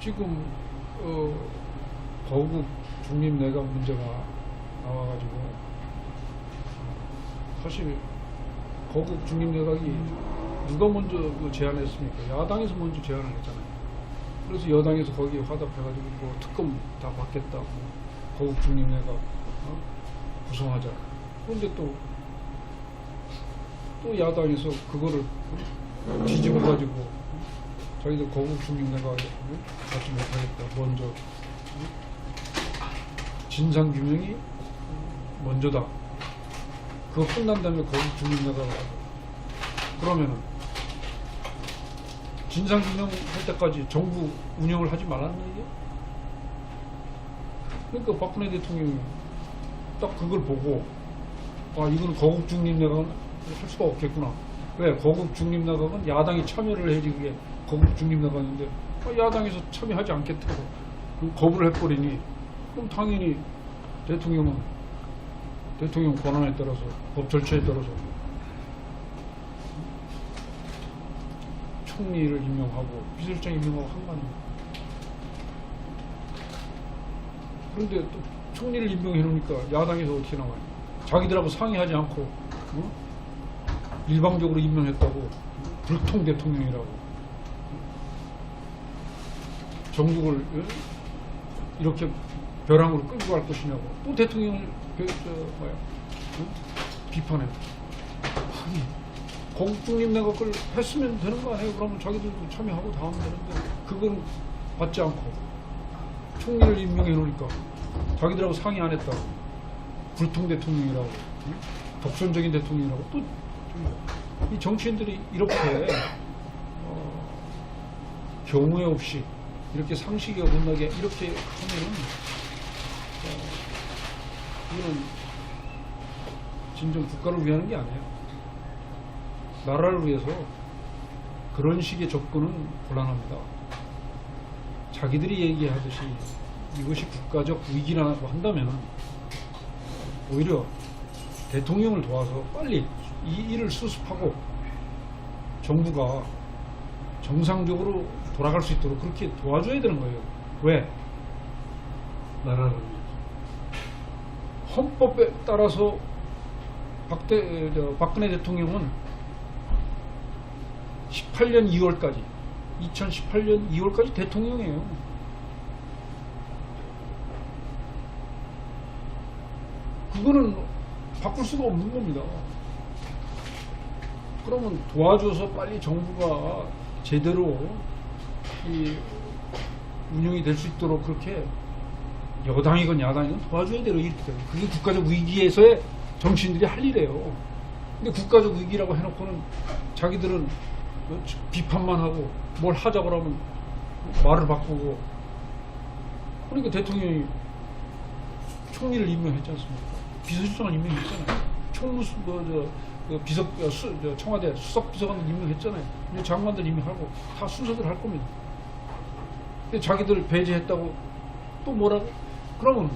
지금 거국 중립내각 문제가 나와가지고 사실 거국 중립내각이 누가 먼저 제안했습니까? 야당에서 먼저 제안을 했잖아요. 그래서 여당에서 거기에 화답해가지고 뭐 특검 다 받겠다, 거국 중립내각 구성하자. 그런데 또 야당에서 그거를 뒤집어가지고 자기들 거국 중립내각 받지 못하겠다. 먼저 진상규명이 먼저다. 그거 끝난 다음에 거국 중립내각을 하자. 그러면은 진상규명 할 때까지 정부 운영을 하지 말라는 얘기야? 그러니까 박근혜 대통령이 딱 그걸 보고 이건 거국 중립내각은 할 수가 없겠구나. 왜? 거국 중립내각은 야당이 참여를 해야지 그게 거국 중립내각인데 야당에서 참여하지 않겠다고 거부를 해버리니 그럼 당연히 대통령은 대통령 권한에 따라서 법 절차에 따라서 총리를 임명하고 비서실장 임명하고 한 거 아닙니까? 그런데 또 총리를 임명해 놓으니까 야당에서 어떻게 나와요? 자기들하고 상의하지 않고 일방적으로 임명했다고 불통 대통령이라고 전국을 이렇게 벼랑으로 끌고 갈 것이냐고 또 대통령을 비판해. 아니 거국 중립내각을 했으면 되는 거 아니에요? 그러면 자기들도 참여하고 다 하면 되는데 그건 받지 않고 총리를 임명해 놓으니까 자기들하고 상의 안 했다고 불통 대통령이라고 독선적인 대통령이라고 또 이 정치인들이 이렇게 경우에 없이 이렇게 상식이 어긋나게 이렇게 하면은 이거는 진정 국가를 위하는 게 아니에요. 나라를 위해서 그런 식의 접근은 곤란합니다. 자기들이 얘기하듯이 이것이 국가적 위기라고 한다면 오히려 대통령을 도와서 빨리 이 일을 수습하고 정부가 정상적으로 돌아갈 수 있도록 그렇게 도와줘야 되는 거예요. 왜? 나라를 위해서. 헌법에 따라서 박근혜 대통령은 18년 2월까지 2018년 2월까지 대통령이에요. 그거는 바꿀 수가 없는 겁니다. 그러면 도와줘서 빨리 정부가 제대로 이 운영이 될 수 있도록 그렇게 여당이건 야당이건 도와줘야 돼요. 이렇게. 그게 국가적 위기에서의 정치인들이 할 일이에요. 근데 국가적 위기라고 해놓고는 자기들은 비판만 하고 뭘 하자고 하면 말을 바꾸고 그러니까 대통령이 총리를 임명했지 않습니까? 비서실장을 임명했잖아요. 청와대 수석비서관을 임명했잖아요. 이제 장관들 임명하고 다 순서대로 할 겁니다. 근데 자기들 배제했다고 또 뭐라고? 그러면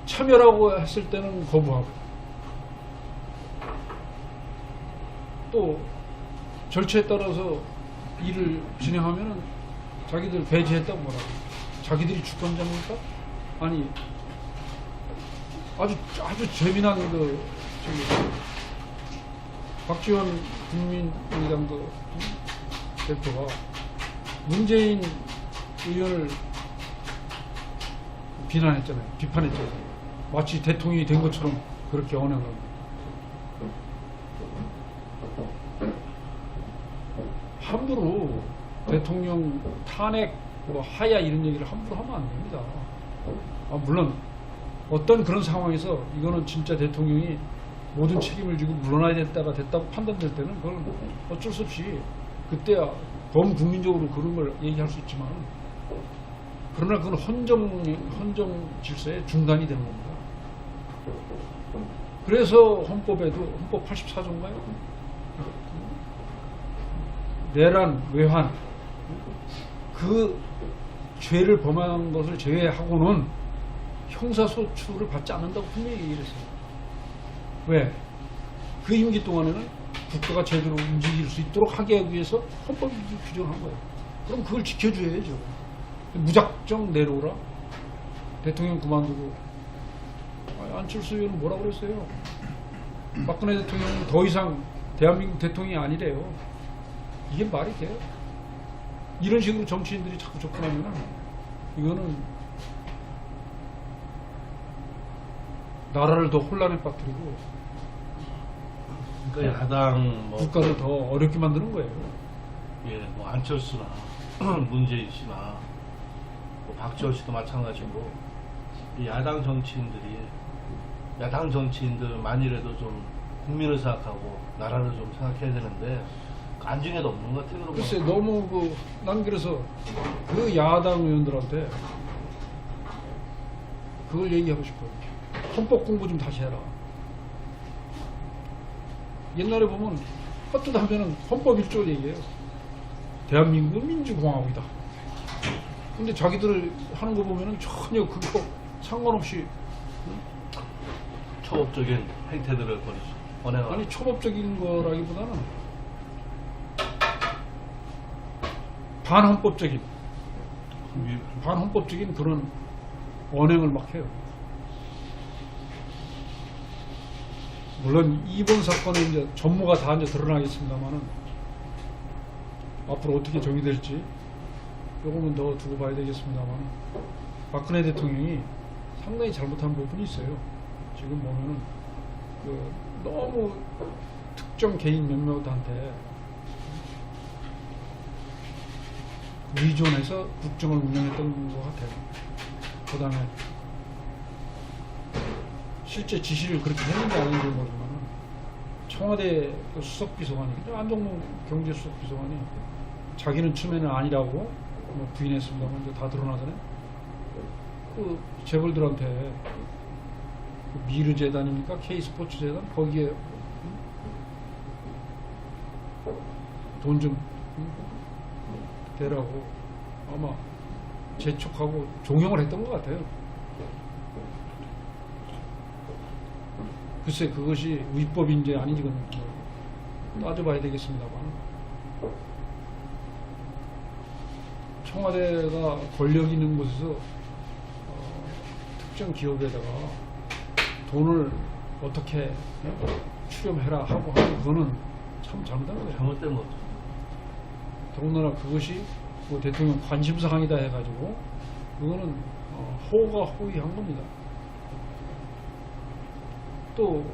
참여라고 했을 때는 거부하고 또 절차에 따라서 일을 진행하면은 자기들 배제했다고 뭐라고? 자기들이 주권자입니까? 아니 아주 재미난 박지원 국민의당 대표가 문재인 의원을 비판했잖아요. 마치 대통령이 된 것처럼 그렇게 언행을 합니다. 함부로 대통령 탄핵, 하야 이런 얘기를 함부로 하면 안 됩니다. 물론 어떤 그런 상황에서 이거는 진짜 대통령이 모든 책임을 지고 물러나야 됐다고 판단될 때는 그건 어쩔 수 없이 그때야 범국민적으로 그런 걸 얘기할 수 있지만 그러나 그건 헌정 질서의 중단이 되는 겁니다. 그래서 헌법에도 헌법 84조인가요? 내란, 외환 그 죄를 범한 것을 제외하고는 형사소추를 받지 않는다고 분명히 얘기를 했어요. 왜? 그 임기 동안에는 국가가 제대로 움직일 수 있도록 하기 위해서 헌법이 규정한 거예요. 그럼 그걸 지켜줘야죠. 무작정 내려오라. 대통령 그만두고. 안철수 의원은 뭐라 그랬어요? 박근혜 대통령은 더 이상 대한민국 대통령이 아니래요. 이게 말이 돼요? 이런 식으로 정치인들이 자꾸 접근하면 이거는 나라를 더 혼란에 빠뜨리고 그러니까 야당 뭐 국가를 더 어렵게 만드는 거예요. 예, 뭐 안철수나 문재인 씨나 뭐 박지원 씨도 마찬가지고 이 야당 정치인들 만이라도 좀 국민을 생각하고 나라를 좀 생각해야 되는데 안중에도 없는 것 같아요. 글쎄 너무 난 그래서 그 야당 의원들한테 그걸 얘기하고 싶어요. 헌법 공부 좀 다시 해라. 옛날에 보면 헛짓 하면은 헌법 1조 얘기해요. 대한민국은 민주공화국이다. 근데 자기들 하는 거 보면은 전혀 그거 상관없이 초법적인 행태들을 벌이죠. 아니 초법적인 거라기보다는 반헌법적인 그런 언행을 막 해요. 물론 이번 사건에 이제 전무가 다 이제 드러나겠습니다만은 앞으로 어떻게 정의될지 요거는 더 두고 봐야 되겠습니다만 박근혜 대통령이 상당히 잘못한 부분이 있어요. 지금 보면은 너무 특정 개인 몇몇한테 의존해서 국정을 운영했던 것 같아요. 그 다음에 실제 지시를 그렇게 했는지 안 했는지 모르지만 청와대 그 수석비서관이 안종범 경제수석비서관이 자기는 처음에는 아니라고 뭐 부인했습니다만 이제 다 드러나잖아요. 그 재벌들한테 그 미르재단입니까? K스포츠재단 거기에 돈 좀 대라고 아마 재촉하고 종용을 했던 것 같아요. 글쎄 그것이 위법인지 아닌지 따져봐야 되겠습니다만 청와대가 권력 있는 곳에서 특정 기업에다가 돈을 어떻게 출연해라 하고 하는 그거는 참 잘못한 거예요. 잘못된 거죠. 더군다나 그것이 뭐 대통령 관심사항이다 해가지고 그거는 호가 호의한 겁니다. 또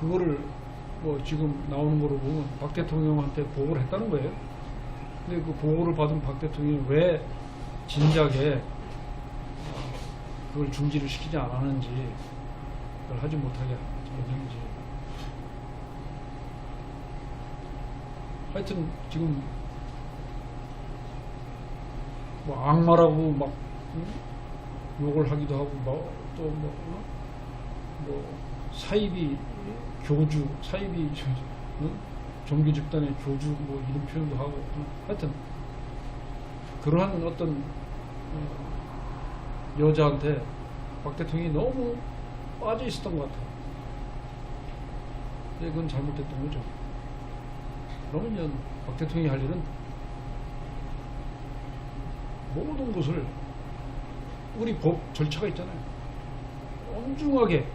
그거를 뭐 지금 나오는 거로 보면 박 대통령한테 보고를 했다는 거예요. 근데 그 보고를 받은 박 대통령이 왜 진작에 그걸 중지를 시키지 않았는지 그걸 하지 못하게 했는지 하여튼 지금 뭐 악마라고 막 욕을 하기도 하고 또 뭐 사이비 교주, 사이비 종교 집단의 교주 뭐 이런 표현도 하고 하여튼 그러한 어떤 여자한테 박 대통령이 너무 빠져 있었던 것 같아요. 근데 그건 잘못됐던 거죠. 그러면 박 대통령이 할 일은 모든 것을 우리 법 절차가 있잖아요. 엄중하게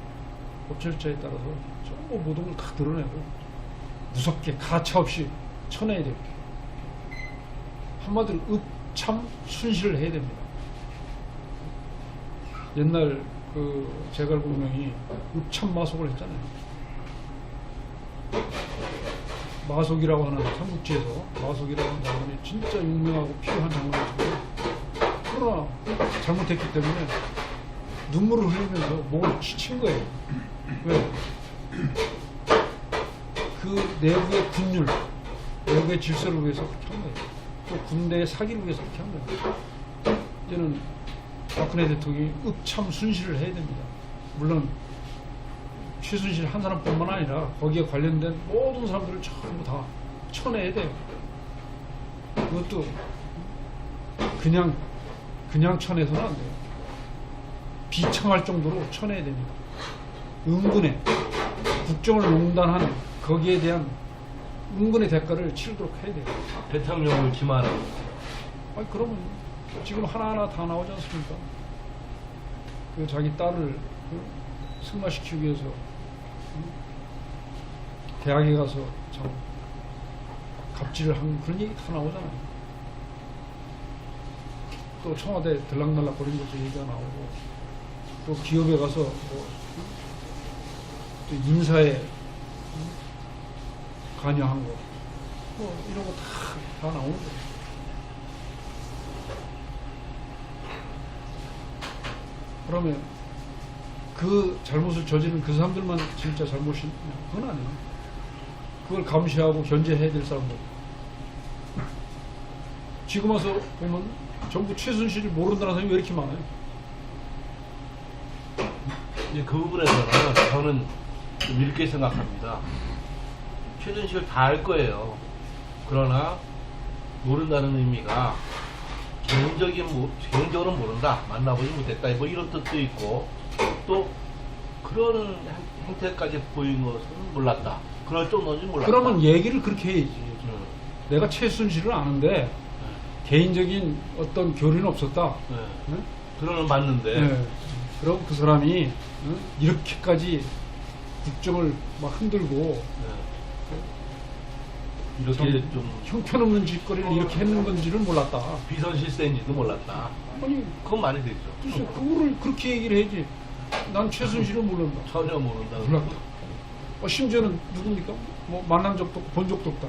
법 절차에 따라서 전부 모든 걸 다 드러내고 무섭게 가차없이 쳐내야 돼요. 한마디로 읍참 순실을 해야 됩니다. 옛날 그 제갈공명이 읍참 마속을 했잖아요. 마속이라고 하는 삼국지에서 마속이라고 하는 장면이 진짜 유명하고 필요한 장면이었어요. 그러나 잘못했기 때문에 눈물을 흘리면서 목을 친 거예요. 왜? 그 내부의 군율, 내부의 질서를 위해서 그렇게 한 거예요. 또 군대의 사기를 위해서 그렇게 한 거예요. 이제는 박근혜 대통령이 읍참 순실을 해야 됩니다. 물론 최순실 한 사람뿐만 아니라 거기에 관련된 모든 사람들을 전부 다 쳐내야 돼요. 그것도 그냥 쳐내서는 안 돼요. 비참할 정도로 쳐내야 됩니다. 은근에 국정을 농단한 거기에 대한 은근의 대가를 치르도록 해야 돼요. 대통령을 기만하고. 아니 그러면 지금 하나하나 다 나오지 않습니까? 그 자기 딸을 승마시키기 위해서 대학에 가서 참 갑질을 한 그런 얘기 다 나오잖아요. 또 청와대 들락날락 거린 것도 얘기가 나오고, 또 기업에 가서 또 인사에 관여한 거, 뭐 이런 거 다 나오는 거예요. 그러면 그 잘못을 저지른 그 사람들만 진짜 잘못이, 그건 아니에요. 그걸 감시하고 견제해야 될 사람들. 지금 와서 보면 전부 최순실을 모른다는 사람이 왜 이렇게 많아요? 이제 그 부분에서는 저는 좀 이렇게 생각합니다. 최순실 다 알 거예요. 그러나 모른다는 의미가 개인적으로 모른다. 만나보지 못했다. 뭐 이런 뜻도 있고, 또 그런 행태까지 보인 것은 몰랐다. 그럴 정도인지 몰랐다. 그러면 얘기를 그렇게 해야지. 내가 최순실을 아는데 개인적인 어떤 교류는 없었다. 네. 네? 그러는 맞는데. 네. 그럼 그 사람이 이렇게까지 국정을 막 흔들고 네. 이렇게 좀 형편없는 짓거리를 이렇게 했는 건지를 몰랐다. 비선실세인지도 몰랐다. 아니 그건 말이 되죠. 글쎄 그거를 그렇게 얘기를 해야지. 난 최순실을 모른다. 전혀 모른다. 몰랐다. 심지어는 누굽니까? 뭐 만난 적도 없고 본 적도 없다.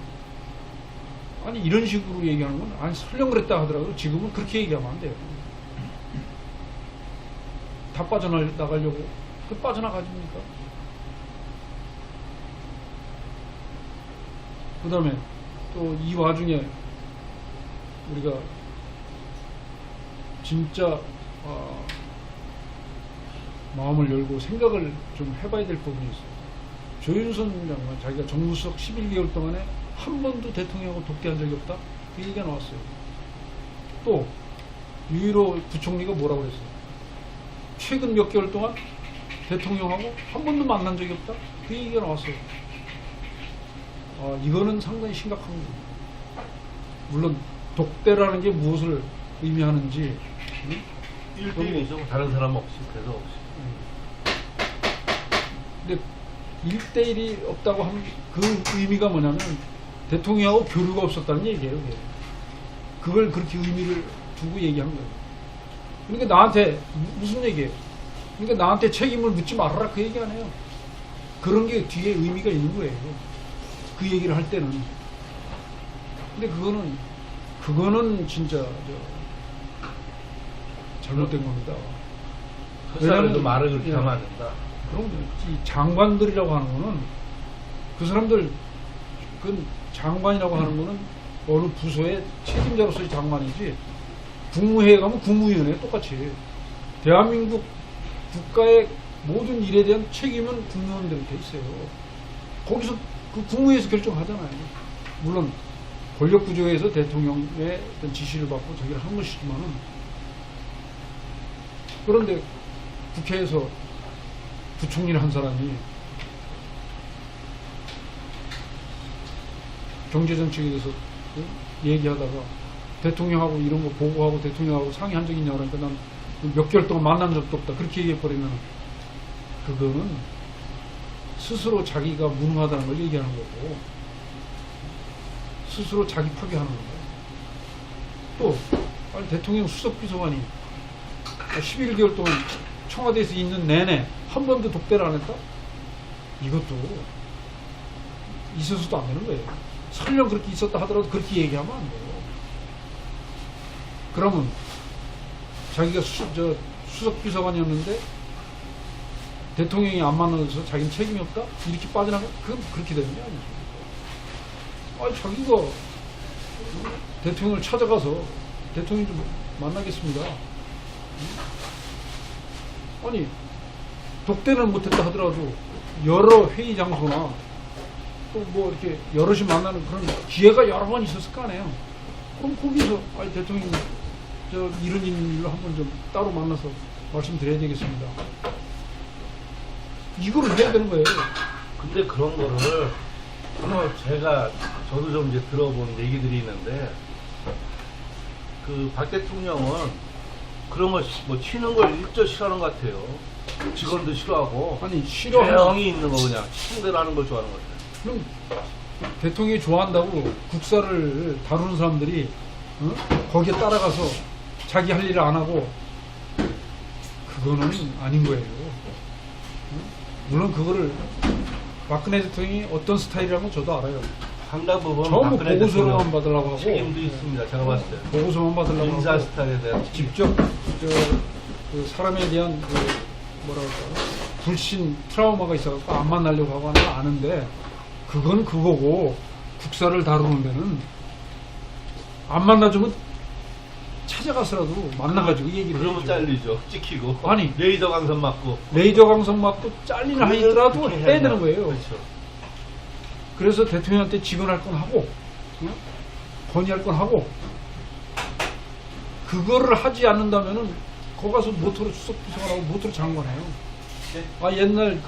아니 이런 식으로 얘기하는 건, 아니 설령 그랬다 하더라도 지금은 그렇게 얘기하면 안 돼요. 다 빠져나가려고 그 빠져나가집니까? 그 다음에 또 이 와중에 우리가 진짜 마음을 열고 생각을 좀 해봐야 될 부분이 있어요. 조윤선 장관, 자기가 정무수석 11개월 동안에 한 번도 대통령하고 독대한 적이 없다? 그 얘기가 나왔어요. 또 유일호 부총리가 뭐라고 그랬어요? 최근 몇 개월 동안 대통령하고 한 번도 만난 적이 없다? 그 얘기가 나왔어요. 이거는 상당히 심각한 겁니다. 물론 독대라는 게 무엇을 의미하는지 1대1이죠. 다른 사람 없이, 그래서 없이. 근데 1대1이 없다고 하면 그 의미가 뭐냐면 대통령하고 교류가 없었다는 얘기예요. 그게. 그걸 그렇게 의미를 두고 얘기한 거예요. 그러니까 나한테 무슨 얘기예요? 그러니까 나한테 책임을 묻지 말아라 그 얘기 안 해요. 그런 게 뒤에 의미가 있는 거예요. 그 얘기를 할 때는. 근데 그거는 진짜 잘못된 겁니다. 헛살에도 말을 그렇게 예. 하면 안 된다. 그럼 이 장관들이라고 하는 거는 그 사람들, 그 장관이라고 하는 거는 어느 부서의 책임자로서의 장관이지, 국무회에 가면 국무위원회 똑같이 대한민국 국가의 모든 일에 대한 책임은 국무원들한테 돼 있어요. 거기서 그 국무회에서 결정하잖아요. 물론 권력 구조에서 대통령의 어떤 지시를 받고 자기를 한 것이지만은, 그런데 국회에서 부총리를 한 사람이 경제정책에 대해서 얘기하다가 대통령하고 이런 거 보고하고 대통령하고 상의한 적이 있냐 그러니까 난 몇 개월 동안 만난 적도 없다 그렇게 얘기해버리면, 그거는 스스로 자기가 무능하다는 걸 얘기하는 거고, 스스로 자기 파괴하는 거예요. 또 아니 대통령 수석비서관이 11개월 동안 청와대에서 있는 내내 한 번도 독대를 안 했다? 이것도 있어서도 안 되는 거예요. 설령 그렇게 있었다 하더라도 그렇게 얘기하면 안 돼요. 그러면 자기가 수석비서관이었는데 대통령이 안 만나서 자기는 책임이 없다? 이렇게 빠져나가? 그건 그렇게 되는 게 아니죠. 아니 자기가 대통령을 찾아가서 대통령 좀 만나겠습니다. 아니 독대는 못했다 하더라도 여러 회의 장소나 또 뭐 이렇게 여럿이 만나는 그런 기회가 여러 번 있었을 거 아니에요. 그럼 거기서 아니 대통령 이런 일로 한번 좀 따로 만나서 말씀드려야 되겠습니다. 이거를 해야 되는 거예요. 근데 그런 거를 저도 좀 이제 들어본 얘기들이 있는데, 그 박 대통령은 그런 걸 뭐 튀는 걸 일절 싫어하는 것 같아요. 직원도 싫어하고, 아니 싫어하는 조용히 있는 거 그냥 시청대로 하는 걸 좋아하는 것 같아요. 그럼 대통령이 좋아한다고 국사를 다루는 사람들이 거기에 따라가서 자기 할 일을 안 하고 그거는 아닌 거예요. 물론 그거를 박근혜 대통령이 어떤 스타일이라는 건 저도 알아요. 상당 부분 전부 박근혜 보고서로만 대통령 받으려고 하고 책임도 있습니다. 제가 봤을 때. 보고서만 받으려고 인사 하고 스타일에 대한 직접 그 사람에 대한 그 뭐라 그럴까 불신 트라우마가 있어서 안 만나려고 하고 하는 거 아는데 그건 그거고 국사를 다루는 데는 안 만나주면 찾아가서라도 만나가지고 얘기를 그러면 해야죠. 잘리죠. 찍히고. 아니. 레이저 강선 맞고. 레이저 광선 맞고 잘리나 하더라도 그렇게 해야 되는 거예요. 그렇죠. 그래서 대통령한테 직언할 건 하고 건의할 건 하고 그거를 하지 않는다면은 거기 가서 모토로 수석비서관하고 모토로 장관해요. 아 옛날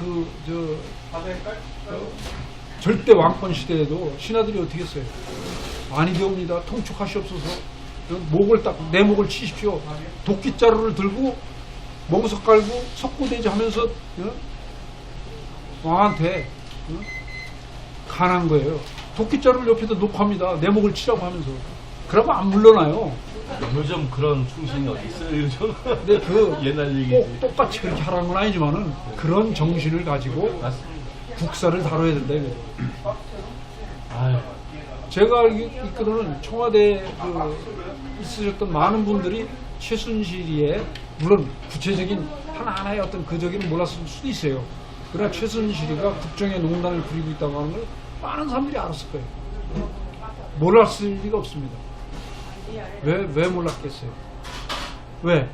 절대 왕권 시대에도 신하들이 어떻게 했어요? 아니되옵니다. 통촉하시옵소서. 목을 딱 내 목을 치십시오. 도끼자루를 들고 멍석 깔고 석고대지 하면서 왕한테 간한 거예요. 도끼자루를 옆에다 놓고 합니다. 내 목을 치라고 하면서. 그러면 안 물러나요. 요즘 그런 충신이 어디 있어요? 요즘. 근데 그 옛날 얘기지. 꼭 똑같이 그렇게 하라는 건 아니지만은 그런 정신을 가지고 맞습니다. 국사를 다뤄야 된다 이거죠. 아유. 제가 알기로는 청와대에 있으셨던 많은 분들이 최순실이의 물론 구체적인 하나하나의 어떤 그저기는 몰랐을 수도 있어요. 그러나 최순실이가 국정의 농단을 부리고 있다고 하는 걸 많은 사람들이 알았을 거예요. 몰랐을 리가 없습니다. 왜 몰랐겠어요? 왜?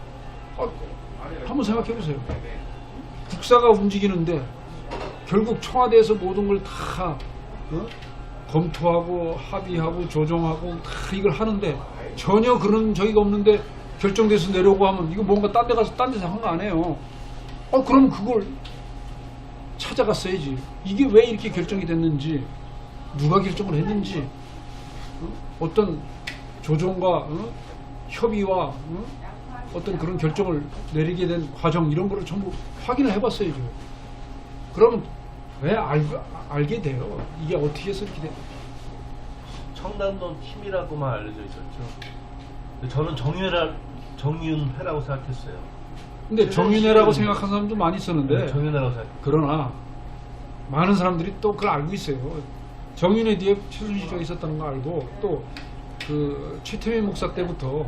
한번 생각해 보세요. 국사가 움직이는데 결국 청와대에서 모든 걸 다 검토하고 합의하고 조정하고 다 이걸 하는데 전혀 그런 저기가 없는데 결정돼서 내려오고 하면 이거 뭔가 딴 데 가서 딴 데서 한 거 아니에요. 그럼 그걸 찾아갔어야지. 이게 왜 이렇게 결정이 됐는지 누가 결정을 했는지 어떤 조정과 협의와 어떤 그런 결정을 내리게 된 과정 이런 거를 전부 확인을 해봤어야죠. 그러면 왜 알게 돼요? 이게 어떻게 해서 이렇게 돼? 청담동 팀이라고만 알려져 있었죠. 근데 저는 정윤회라고 생각했어요. 근데 정윤회라고 생각하는 사람도 많이 있었는데 네, 정윤회라고 생각. 그러나 많은 사람들이 또 그걸 알고 있어요. 정윤회 뒤에 최순실이 있었다는 거 알고 또 그 최태민 목사 때부터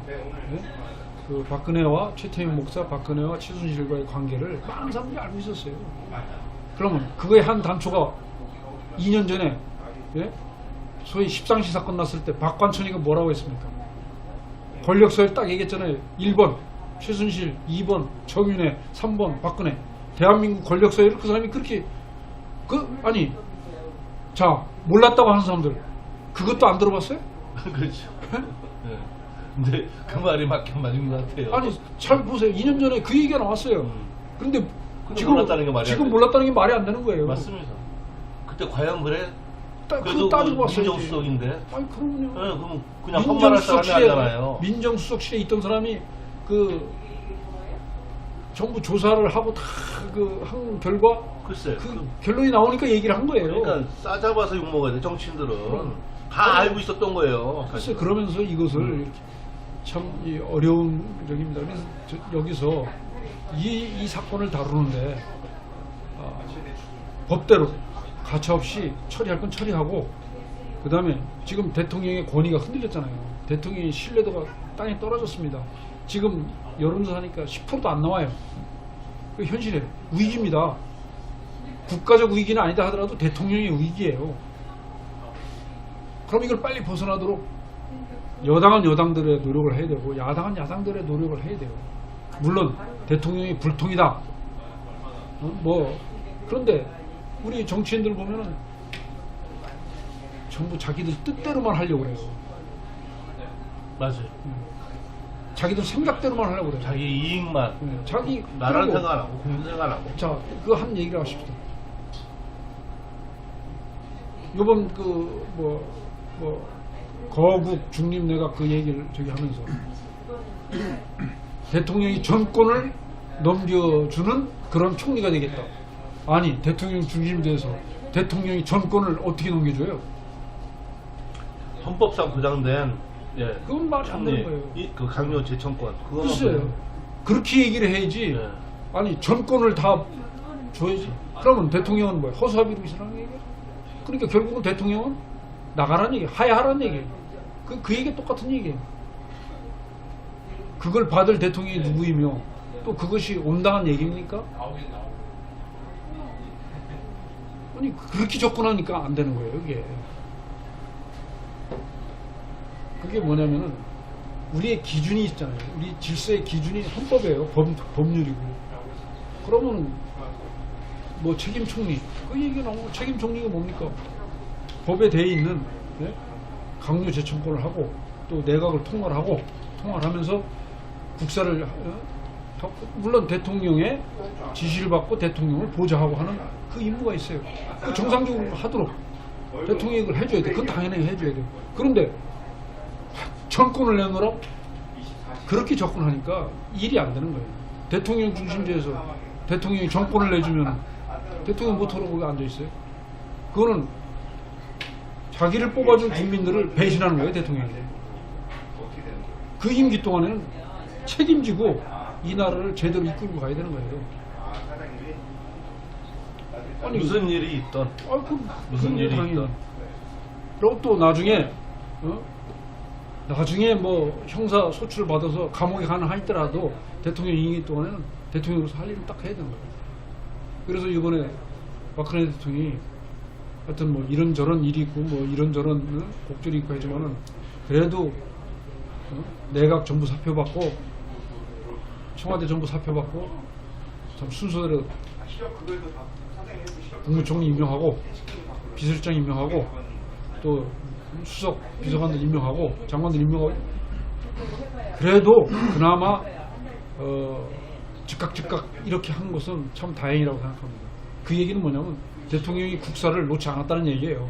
그 박근혜와 최태민 목사, 박근혜와 최순실과의 관계를 많은 사람들이 알고 있었어요. 그러면 그거의 한 단초가 2년 전에 소위 십상시 사건 났을 때 박관천이가 뭐라고 했습니까? 권력서에 딱 얘기했잖아요. 1번 최순실, 2번 정윤회, 3번 박근혜. 대한민국 권력서에 그 사람이 그렇게 아니 자 몰랐다고 하는 사람들 그것도 안 들어봤어요? 그렇죠. 네. 근데 그 말이 맞긴 맞은 것 같아요. 아니 잘 보세요. 2년 전에 그 얘기가 나왔어요. 그런데 지금 몰랐다는 게 말이 지금 안 돼. 몰랐다는 게 말이 안 되는 거예요. 맞습니다. 그때 과연 그래? 그거 그래도 따지고 왔어야지. 민정수석인데. 아니 그럼요. 네, 그럼 그냥 헛말할 사람이 아니잖아요. 민정수석실에 있던 사람이 정부 조사를 하고 다 한 결과 글쎄. 결론이 나오니까 얘기를 한 거예요. 그러니까 싸잡아서 욕먹어야 돼. 정치인들은 다 알고 있었던 거예요. 글쎄 그러면서 이것을 이렇게 참 어려운 적입니다. 그래서 여기서 이 사건을 다루는데 법대로 가차없이 처리할 건 처리하고 그 다음에 지금 대통령의 권위가 흔들렸잖아요. 대통령의 신뢰도가 땅에 떨어졌습니다. 지금 여론조사하니까 10%도 안 나와요. 그 현실에 위기입니다. 국가적 위기는 아니다 하더라도 대통령의 위기예요. 그럼 이걸 빨리 벗어나도록 여당은 여당들의 노력을 해야 되고 야당은 야당들의 노력을 해야 돼요. 물론 대통령이 불통이다. 그런데 우리 정치인들 보면은 전부 자기들 뜻대로만 하려고 그래요. 맞아요. 자기들 생각대로만 하려고 그래요. 자기 이익만. 자기 나라는 그리고 생각 안 하고 국민 생각 안 하고. 자, 그거 한 얘기를 하십시오. 이번 거국 중립내각 그 얘기를 저기 하면서 대통령이 전권을 넘겨주는 그런 총리가 되겠다. 아니, 대통령 중심돼서 대통령이 전권을 어떻게 넘겨줘요? 헌법상 보장된 예, 그건 말이 안 되는 거예요. 그 강요 재청권 그거만 글쎄요. 보면, 그렇게 얘기를 해야지. 예. 아니, 전권을 다 줘야지. 그러면 대통령은 뭐야? 허수아비로 있으라는 얘기야? 그러니까 결국은 대통령은 나가라는 얘기야. 하야하라는 얘기야. 그 얘기 똑같은 얘기예요. 그걸 받을 대통령이 누구이며 또 그것이 온당한 얘기입니까? 아니, 그렇게 접근하니까 안 되는 거예요, 이게. 그게 뭐냐면은 우리의 기준이 있잖아요. 우리 질서의 기준이 헌법이에요. 법률이고. 그러면 뭐 책임 총리 그 얘기 나오고 책임 총리가 뭡니까? 법에 돼 있는 네? 강요 재청권을 하고 또 내각을 통할하고 통할하면서 국사를 물론 대통령의 지시를 받고 대통령을 보좌하고 하는 그 임무가 있어요. 그 정상적으로 하도록 대통령이 그걸 해줘야 돼. 그건 당연히 해줘야 돼. 그런데 전권을 내놓으라 그렇게 접근하니까 일이 안 되는 거예요. 대통령 중심제에서 대통령이 정권을 내주면 대통령 못하러 거기 앉아 있어요. 그거는 자기를 뽑아준 국민들을 배신하는 거예요, 대통령이. 그 임기 동안에는 책임지고 이 나라를 제대로 이끌고 가야 되는 거예요. 아니, 무슨 일이 있던 무슨 일이 있던 그리고 또 나중에 나중에 뭐 형사 소출을 받아서 감옥에 가는 하더라도 대통령 임기 동안에는 대통령으로서 할 일을 딱 해야 되는 거예요. 그래서 이번에 박근혜 대통령이 하여튼 뭐 이런저런 일이 있고 뭐 이런저런 곡절이 있고 하지만은 그래도 내각 전부 사표받고 청와대 전부 사표받고 참 순서대로 국무총리 임명하고 비서실장 임명하고 또 수석 비서관들 임명하고 장관들 임명하고 그래도 그나마 즉각 이렇게 한 것은 참 다행이라고 생각합니다. 그 얘기는 뭐냐면 대통령이 국사를 놓지 않았다는 얘기예요.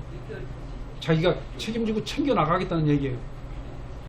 자기가 책임지고 챙겨 나가겠다는 얘기예요.